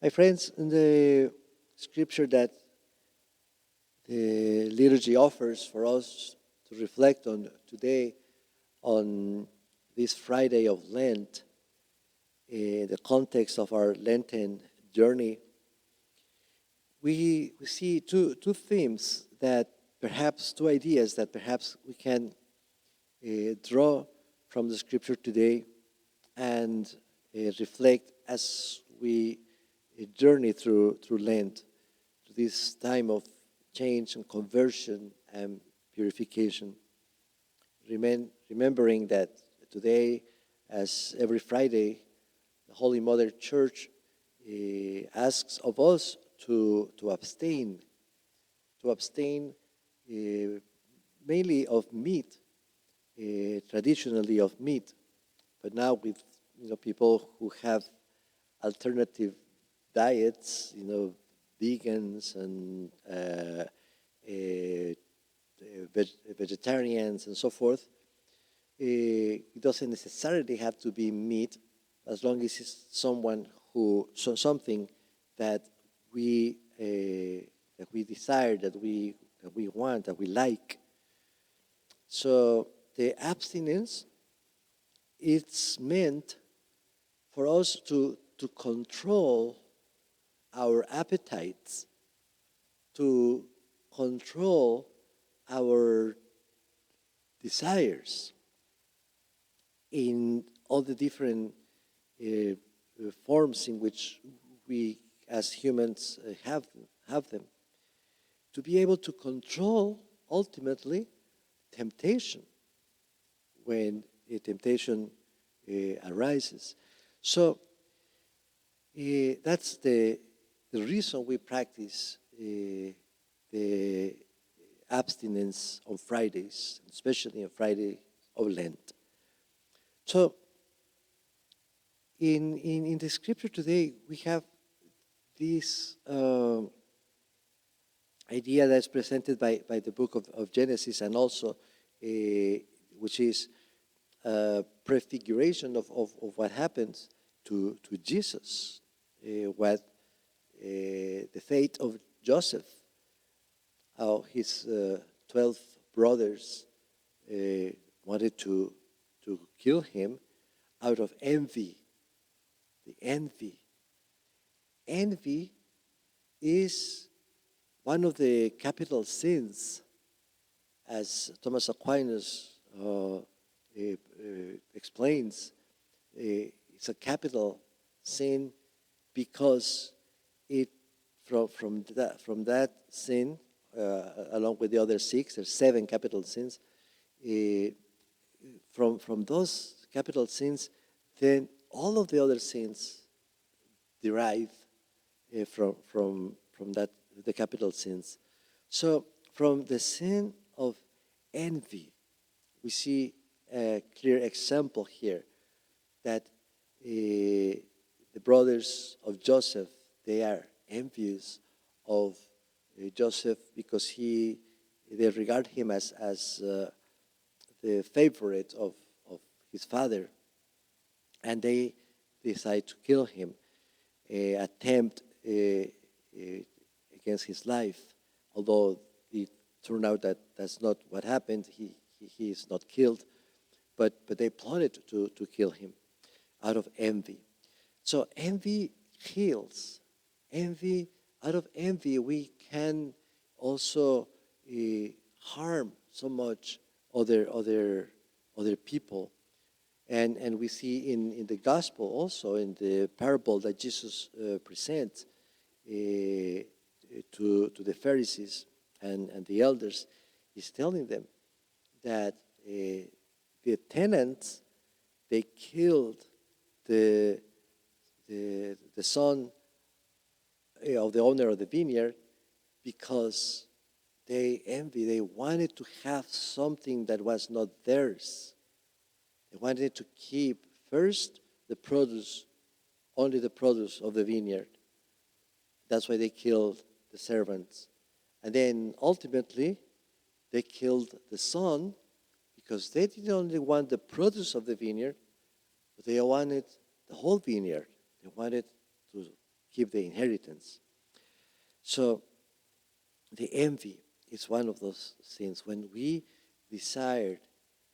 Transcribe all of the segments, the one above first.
My friends, in the scripture that the liturgy offers for us to reflect on today, on this Friday of Lent, in the context of our Lenten journey, we see two themes that perhaps, two ideas that perhaps we can draw from the scripture today and reflect as we journey through Lent, to this time of change and conversion and purification. Remembering that today, as every Friday, the Holy Mother Church asks of us to abstain mainly of meat, traditionally of meat, but now with people who have alternative diets, vegans and vegetarians and so forth. It doesn't necessarily have to be meat, as long as it's something that we desire, that we want, that we like. So the abstinence, it's meant for us to control our appetites, to control our desires in all the different forms in which we as humans have them, to be able to control ultimately temptation when a temptation arises. So that's the reason we practice the abstinence on Fridays, especially on Friday of Lent. So in the scripture today, we have this idea that's presented by the book of Genesis, and also which is a prefiguration of what happens to Jesus, what the fate of Joseph, how his 12 brothers wanted to kill him out of envy. The envy. Envy is one of the capital sins, as Thomas Aquinas explains. It's a capital sin because it from that sin, along with the other 6, there's 7 capital sins. From those capital sins, then all of the other sins derive from that, the capital sins. So from the sin of envy, we see a clear example here that the brothers of Joseph, they are envious of Joseph because they regard him as the favorite of his father, and they decide to kill him, attempt against his life, although it turned out that that's not what happened. He is not killed, but they plotted to kill him out of envy. So envy kills. Out of envy, we can also harm so much other people. And we see in the gospel also, in the parable that Jesus presents to the Pharisees and the elders, he's telling them that the tenants, they killed the son of the owner of the vineyard because they wanted to have something that was not theirs. They wanted to keep first only the produce of the vineyard. That's why they killed the servants. And then ultimately, they killed the son because they didn't only want the produce of the vineyard, but they wanted the whole vineyard. They wanted keep the inheritance. So the envy is one of those sins. When we desire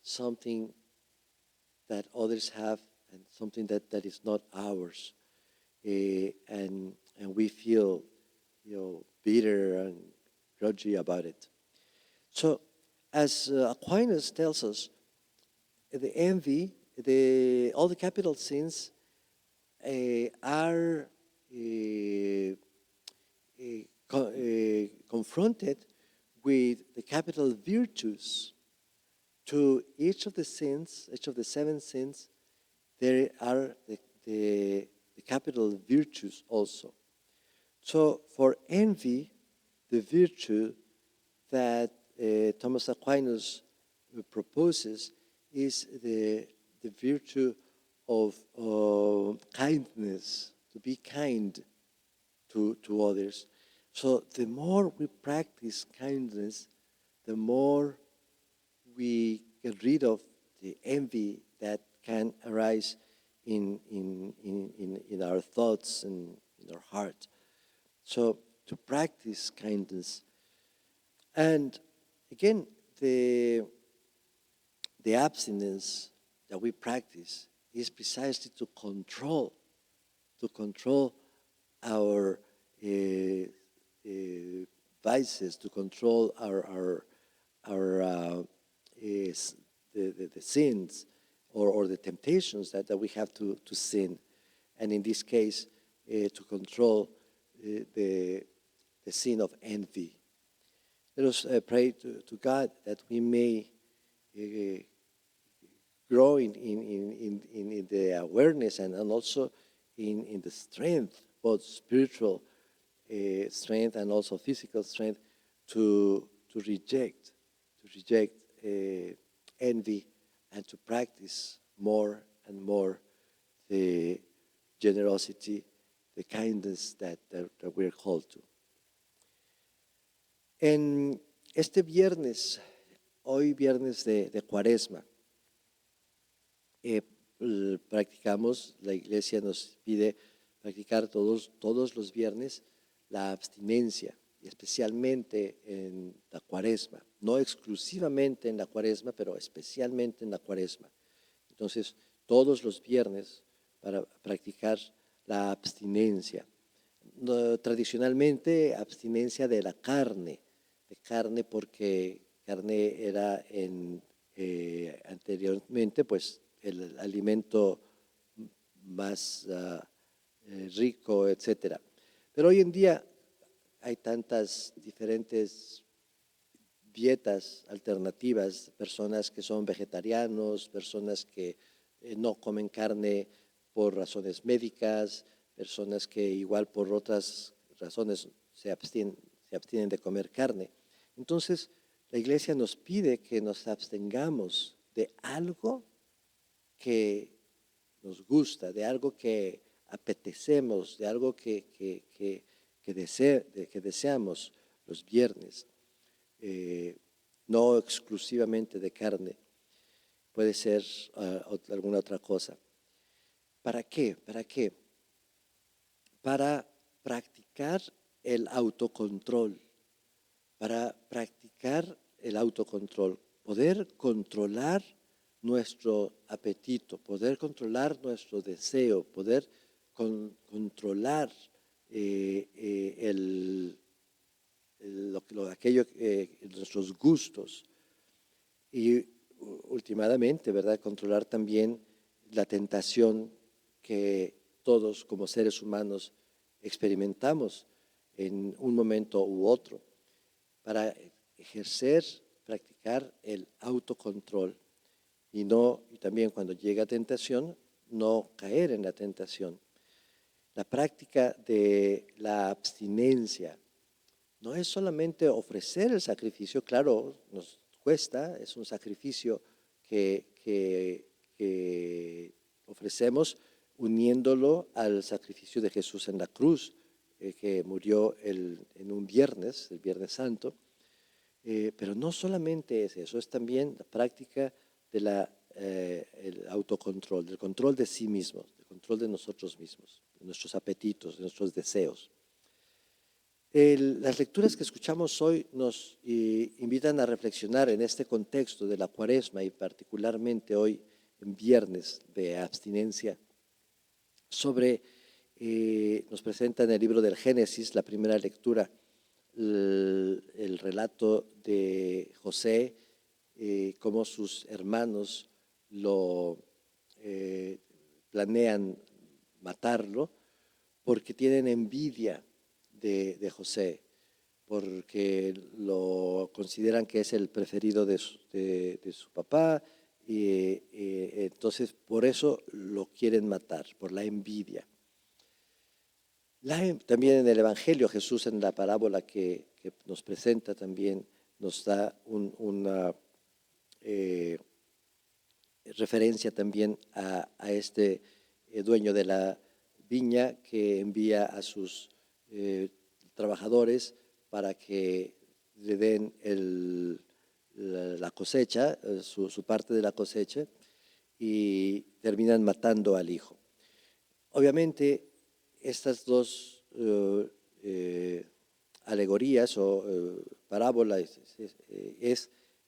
something that others have and something that is not ours, and we feel, bitter and grudgy about it. So, as Aquinas tells us, the envy, all the capital sins are confronted with the capital virtues. To each of the sins, each of the 7 sins, there are the capital virtues also. So for envy, the virtue that Thomas Aquinas proposes is the virtue of kindness, to be kind to others. So the more we practice kindness, the more we get rid of the envy that can arise in our thoughts and in our heart. So to practice kindness. And again, the abstinence that we practice is precisely to control our vices, to control our the sins or the temptations that we have to sin, and in this case, to control the sin of envy. Let us pray to God that we may grow in the awareness and also in the strength, both spiritual strength and also physical strength, to reject envy and to practice more and more the generosity, the kindness that we're called to. En este viernes, hoy viernes de Cuaresma, practicamos, la Iglesia nos pide practicar todos los viernes la abstinencia, y especialmente en la Cuaresma, no exclusivamente en la Cuaresma, pero especialmente en la Cuaresma. Entonces, todos los viernes para practicar la abstinencia. Tradicionalmente, abstinencia de carne porque carne era anteriormente pues el alimento más rico, etcétera. Pero hoy en día hay tantas diferentes dietas alternativas, personas que son vegetarianos, personas que no comen carne por razones médicas, personas que igual por otras razones se abstienen de comer carne. Entonces, la Iglesia nos pide que nos abstengamos de algo que nos gusta, de algo que apetecemos, de algo que deseamos los viernes, no exclusivamente de carne, puede ser alguna otra cosa. ¿Para qué? Para practicar el autocontrol, poder controlar nuestro apetito, poder controlar nuestro deseo, poder controlar nuestros gustos y últimamente, ¿verdad?, controlar también la tentación que todos como seres humanos experimentamos en un momento u otro, para practicar el autocontrol y también cuando llega tentación, no caer en la tentación. La práctica de la abstinencia no es solamente ofrecer el sacrificio, claro, nos cuesta, es un sacrificio que ofrecemos uniéndolo al sacrificio de Jesús en la cruz, que murió en un viernes, el Viernes Santo, pero no solamente es eso, es también la práctica de la el autocontrol, del control de sí mismos, del control de nosotros mismos, de nuestros apetitos, de nuestros deseos. Las lecturas que escuchamos hoy nos invitan a reflexionar en este contexto de la Cuaresma y particularmente hoy en viernes de abstinencia sobre, nos presenta en el libro del Génesis, la primera lectura, el relato de José, cómo sus hermanos lo planean matarlo porque tienen envidia de José, porque lo consideran que es el preferido de su papá, y entonces por eso lo quieren matar, por la envidia. También en el Evangelio Jesús, en la parábola que nos presenta, también nos da una referencia también a este dueño de la viña que envía a sus trabajadores para que le den la cosecha, su parte de la cosecha, y terminan matando al hijo. Obviamente, estas dos alegorías o parábolas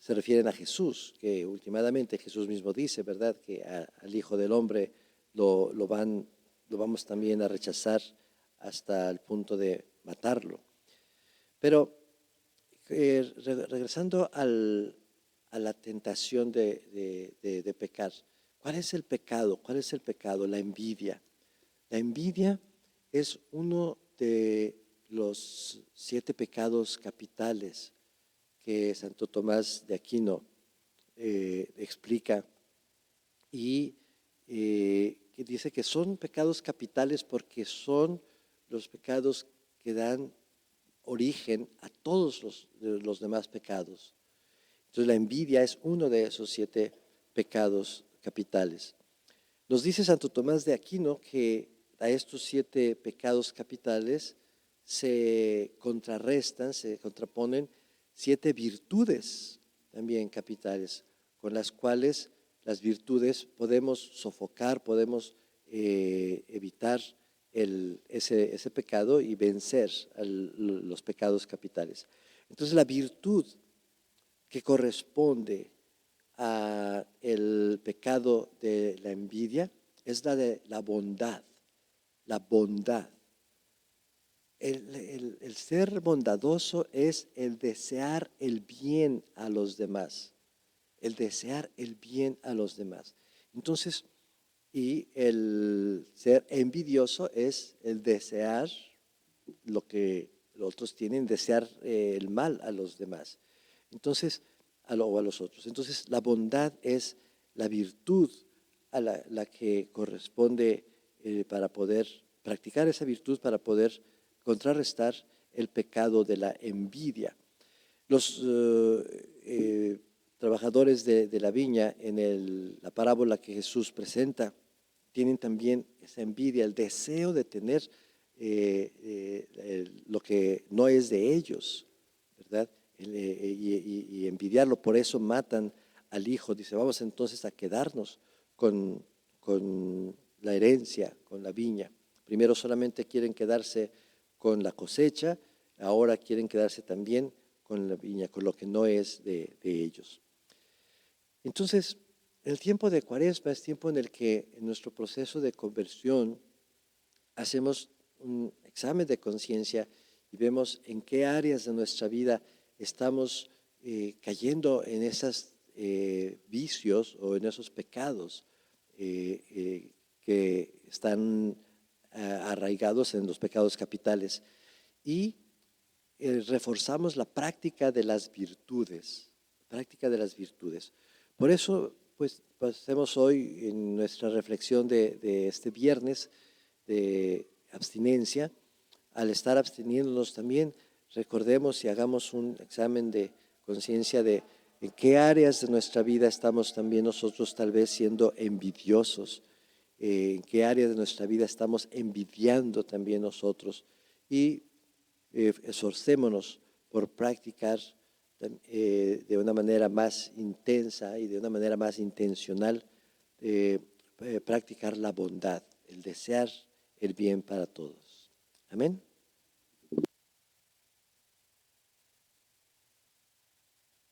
se refieren a Jesús, que últimamente Jesús mismo dice, ¿verdad?, que al Hijo del Hombre lo vamos también a rechazar hasta el punto de matarlo. Pero regresando a la tentación de pecar, ¿cuál es el pecado? ¿Cuál es el pecado? La envidia. La envidia es uno de los 7 pecados capitales que Santo Tomás de Aquino explica y que dice que son pecados capitales porque son los pecados que dan origen a todos los demás pecados. Entonces la envidia es uno de esos 7 pecados capitales. Nos dice Santo Tomás de Aquino que a estos 7 pecados capitales se contrarrestan, se contraponen 7 virtudes también capitales, con las cuales las virtudes podemos sofocar, podemos evitar ese pecado y vencer los pecados capitales. Entonces la virtud que corresponde al pecado de la envidia es la de la bondad. La bondad. El ser bondadoso es el desear el bien a los demás, el desear el bien a los demás. Entonces, y el ser envidioso es el desear lo que los otros tienen, desear el mal a los demás. Entonces, o a los otros. Entonces, la bondad es la virtud a la que corresponde para poder practicar esa virtud, para poder contrarrestar el pecado de la envidia. Los trabajadores de la viña en la parábola que Jesús presenta tienen también esa envidia, el deseo de tener lo que no es de ellos, ¿verdad? Y envidiarlo, por eso matan al hijo. Dice, vamos entonces a quedarnos con la herencia, con la viña. Primero solamente quieren quedarse con la cosecha, ahora quieren quedarse también con la viña, con lo que no es de ellos. Entonces, el tiempo de Cuaresma es tiempo en el que en nuestro proceso de conversión hacemos un examen de conciencia y vemos en qué áreas de nuestra vida estamos cayendo en esos vicios o en esos pecados que están arraigados en los pecados capitales, y reforzamos la práctica de las virtudes, Por eso, pues, pasemos hoy en nuestra reflexión de este viernes de abstinencia. Al estar absteniéndonos también, recordemos y hagamos un examen de conciencia de en qué áreas de nuestra vida estamos también nosotros tal vez siendo envidiosos, en qué áreas de nuestra vida estamos envidiando también nosotros, y esforcémonos por practicar de una manera más intensa y de una manera más intencional, practicar la bondad, el desear el bien para todos. Amén.